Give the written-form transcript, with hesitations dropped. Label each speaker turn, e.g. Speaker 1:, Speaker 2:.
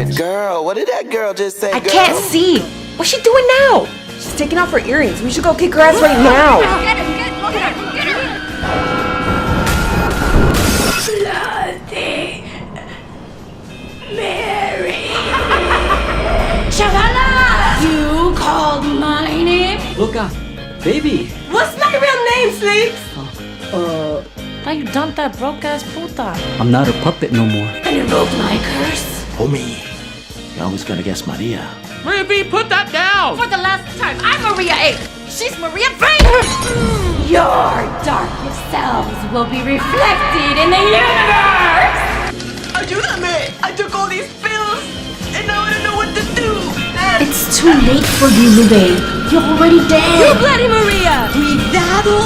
Speaker 1: Girl, what did that girl just say,
Speaker 2: I
Speaker 1: girl?
Speaker 2: can't see. What's she doing now? She's taking off her earrings. We should go kick her ass right now.
Speaker 3: Get her, look at her, get her. Bloody Mary. Chavala! You called my name?
Speaker 4: Luca, baby.
Speaker 2: What's my real name, Sleeps?
Speaker 3: Why you dumped that broke ass puta?
Speaker 4: I'm not her puppet no more.
Speaker 3: And invoked my curse?
Speaker 1: Homie, you always gotta guess Maria.
Speaker 5: Maria B, put that down!
Speaker 3: For the last time, I'm Maria A. She's Maria B. Your darkest selves will be reflected in the universe!
Speaker 2: Ayúdame! I took all these pills and now I don't know what to do.
Speaker 3: It's too late for you, Lube. You're already dead.
Speaker 2: Bloody Maria! Cuidado